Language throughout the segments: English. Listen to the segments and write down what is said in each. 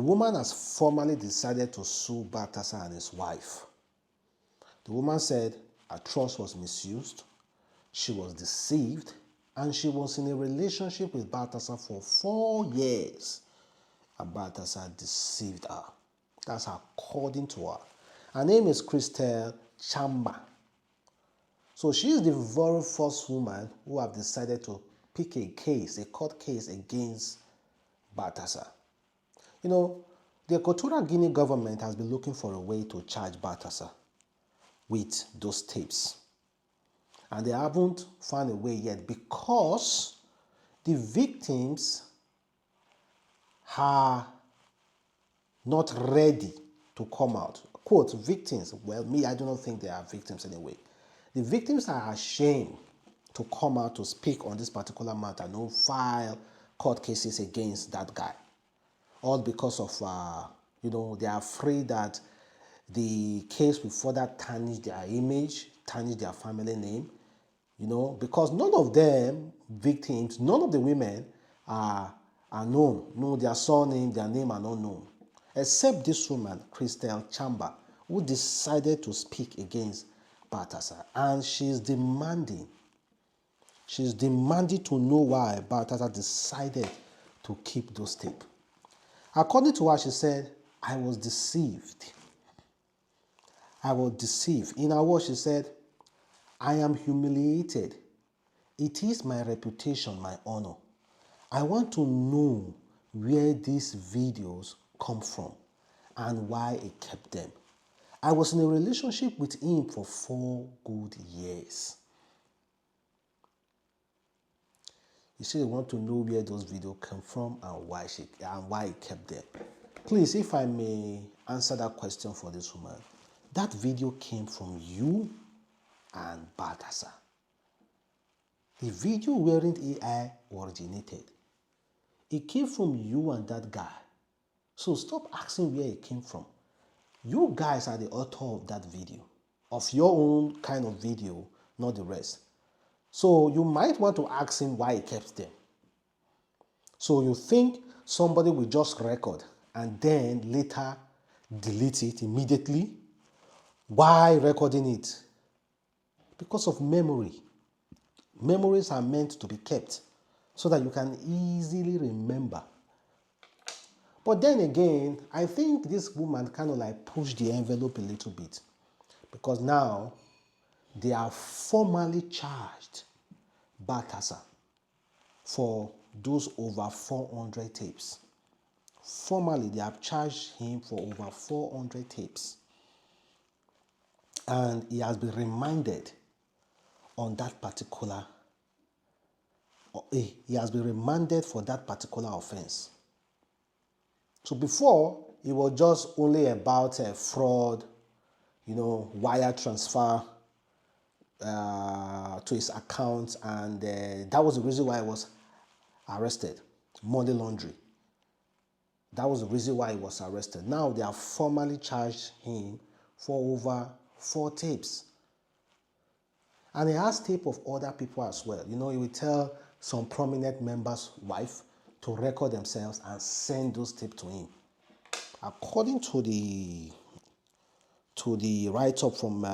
The woman has formally decided to sue Baltasar and his wife. The woman said her trust was misused, she was deceived, and she was in a relationship with Baltasar for 4 years. And Baltasar deceived her. That's according to her. Her name is Christel Chamba. So she is the very first woman who have decided to pick a case, a court case against Baltasar. You know, the Equatorial Guinea government has been looking for a way to charge Baltasar with those tapes. And they haven't found a way yet because the victims are not ready to come out. Quote, victims. Well, me, I do not think they are victims anyway. The victims are ashamed to come out to speak on this particular matter, no file court cases against that guy. All because of, they are afraid that the case will further tarnish their image, tarnish their family name, because none of them victims, none of the women are known. No, their surname, their name are not known. Except this woman, Christel Chamba, who decided to speak against Baltasar. And she's demanding to know why Baltasar decided to keep those tapes. According to her, she said, I was deceived. I was deceived. In her words, she said, I am humiliated. It is my reputation, my honor. I want to know where these videos come from and why he kept them. I was in a relationship with him for 4 good years. You see, they want to know where those videos come from and why he kept them. Please, if I may answer that question for this woman, that video came from you and Baltasar. The video weren't AI originated. It came from you and that guy. So stop asking where it came from. You guys are the author of that video, of your own kind of video, not the rest. So you might want to ask him why he kept them. So you think somebody will just record and then later delete it immediately? Why recording it? Because of memory. Memories are meant to be kept so that you can easily remember. But then again, I think this woman kind of like pushed the envelope a little bit because now they are formally charged Baltasar for those over 400 tapes. Formally, they have charged him for over 400 tapes. And he has been reminded on that particular, he has been remanded for that particular offense. So before, it was just only about fraud, wire transfer to his account, and that was the reason why he was arrested, money laundering. That was the reason why he was arrested. Now they have formally charged him for over 4 tapes. And he has tape of other people as well. He will tell some prominent members' wife to record themselves and send those tapes to him. According to the write-up from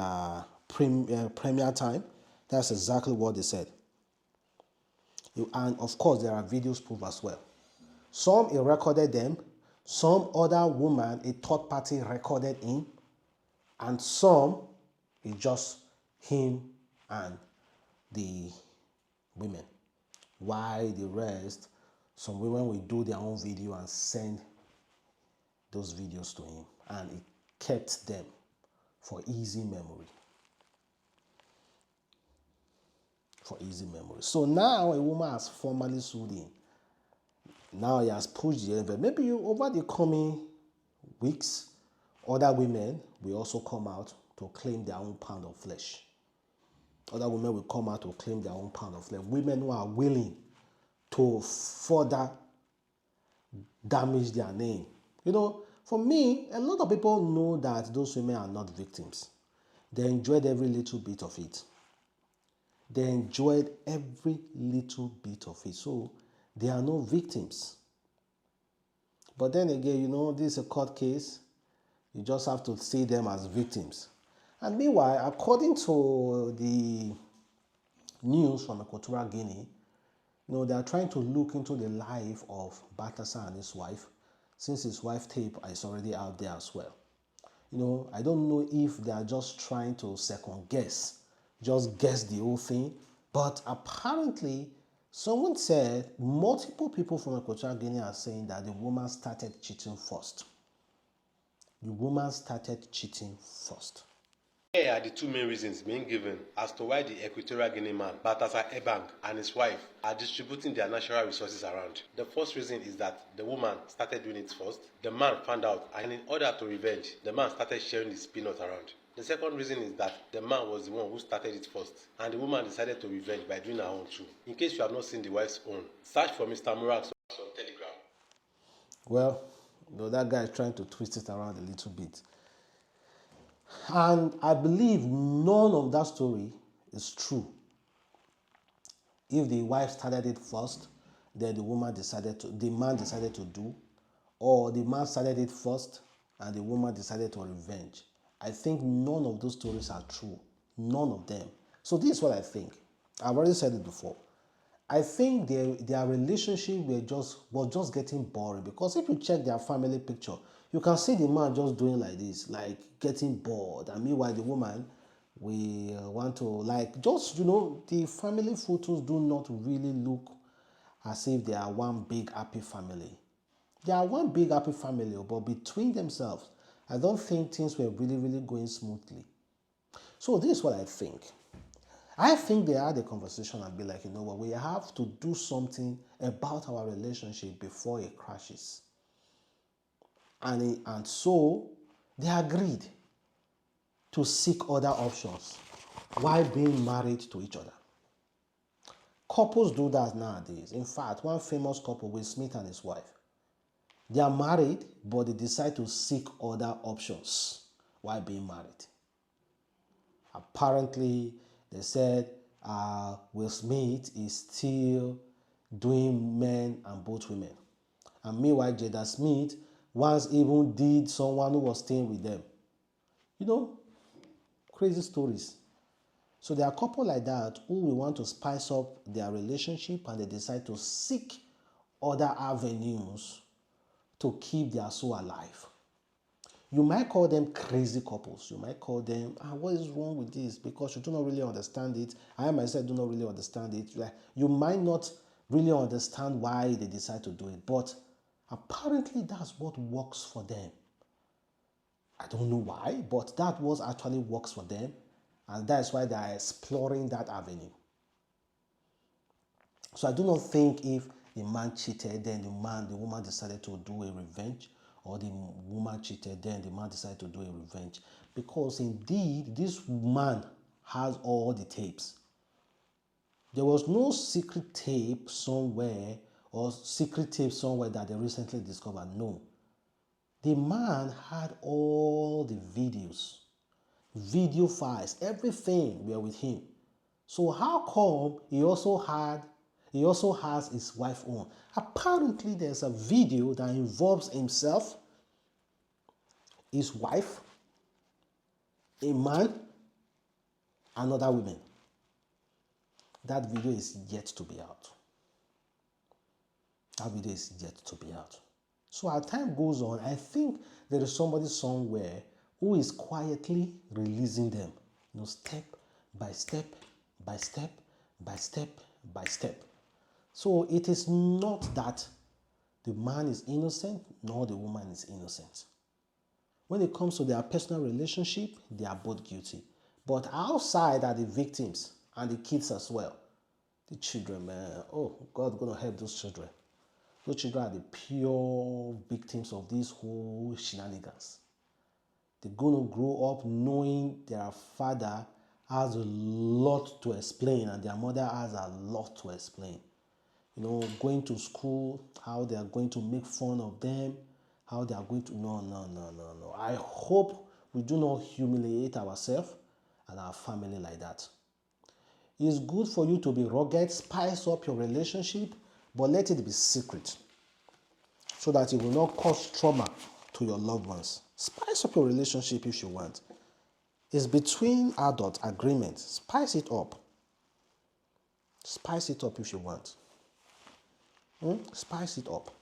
Premier Time, that's exactly what they said. And of course, there are videos proof as well. Some he recorded them, some other woman, a third party recorded him, and some it's just him and the women. Why the rest, some women will do their own video and send those videos to him, and he kept them for easy memory. So now a woman has formally sued him. Now he has pushed the envelope. Maybe over the coming weeks, other women will also come out to claim their own pound of flesh. Other women will come out to claim their own pound of flesh. Women who are willing to further damage their name. For me, a lot of people know that those women are not victims. They enjoyed every little bit of it. So they are no victims. But then again, you know, this is a court case. You just have to see them as victims. And meanwhile, according to the news from Equatorial Guinea, you know, they are trying to look into the life of Baltasar and his wife, since his wife tape is already out there as well. You know, I don't know if they are just trying to second guess, just guess the whole thing. But apparently, someone said multiple people from Equatorial Guinea are saying that the woman started cheating first. The woman started cheating first. Here are the two main reasons being given as to why the Equatorial Guinea man, Baltasar and his wife are distributing their natural resources around. The first reason is that the woman started doing it first. The man found out, and in order to revenge, the man started sharing his peanuts around. The second reason is that the man was the one who started it first, and the woman decided to revenge by doing her own too. In case you have not seen the wife's own, search for Mr. Murax on Telegram. Well, though that guy is trying to twist it around a little bit. And I believe none of that story is true. If the wife started it first, then the man decided to do, or the man started it first and the woman decided to revenge. I think none of those stories are true. None of them. So this is what I think. I've already said it before. I think their relationship was just getting boring, because if you check their family picture, you can see the man just doing like this, like getting bored. And meanwhile, the woman, we want to like just, you know, the family photos do not really look as if they are one big happy family. They are one big happy family, but between themselves, I don't think things were really going smoothly. So this is what I think. I think they had a conversation and be like, you know what, we have to do something about our relationship before it crashes. And so they agreed to seek other options while being married to each other. Couples do that nowadays. In fact, one famous couple, Will Smith and his wife, they are married, but they decide to seek other options while being married. Apparently, they said Will Smith is still doing men and both women. And meanwhile, Jada Smith once even did someone who was staying with them. You know, crazy stories. So there are a couple like that who will want to spice up their relationship, and they decide to seek other avenues to keep their soul alive. You might call them crazy couples. You might call them, what is wrong with this? Because you do not really understand it. I myself do not really understand it. You might not really understand why they decide to do it, but apparently that's what works for them. I don't know why, but that was actually works for them, and that's why they are exploring that avenue. So I do not think if the man cheated, then the woman decided to do a revenge, or the woman cheated, then the man decided to do a revenge. Because indeed, this man has all the tapes. There was no secret tape somewhere, or secret tape somewhere that they recently discovered. No. The man had all the videos, video files, everything were with him. So how come he also has his wife on? Apparently there's a video that involves himself, his wife, a man, and other women. That video is yet to be out. That video is yet to be out. So as time goes on, I think there is somebody somewhere who is quietly releasing them, you know, step by step, by step, by step, by step. So it is not that the man is innocent, nor the woman is innocent. When it comes to their personal relationship, they are both guilty. But outside are the victims and the kids as well. The children, man, oh, God's gonna help those children. Those children are the pure victims of these whole shenanigans. They're gonna grow up knowing their father has a lot to explain and their mother has a lot to explain. You know, going to school, how they are going to make fun of them, how they are going to, no. I hope we do not humiliate ourselves and our family like that. It's good for you to be rugged, spice up your relationship, but let it be secret. so that it will not cause trauma to your loved ones. Spice up your relationship if you want. It's between adult agreement. Spice it up. Spice it up if you want. Spice it up.